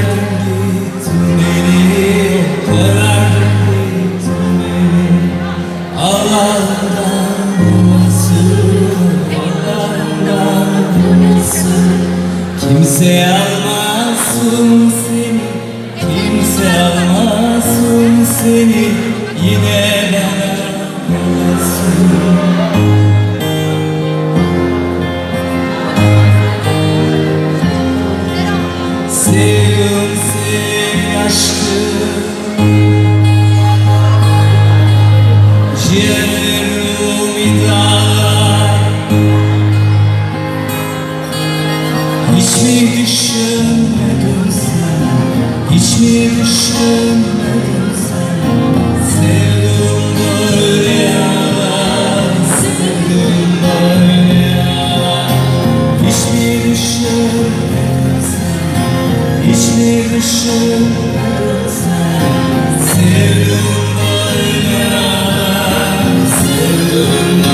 verdin gittin beni, verdin gittin beni. Allah'ından bu nasıl, Allah'ından bu nasıl? Kimse almasın seni, kimse almasın seni, yine bana kalırsın. Sevdim seni aşkım, ciğerlerim dağlar. Hiç mi düşünmedin sen, hiç mi düşünmedin sen? Sevdim böyle yalan, sevdim böyle yalan. Hiç mi düşünmedin sen, hiç mi düşünmedin sen? Sevdim böyle yalan, sevdim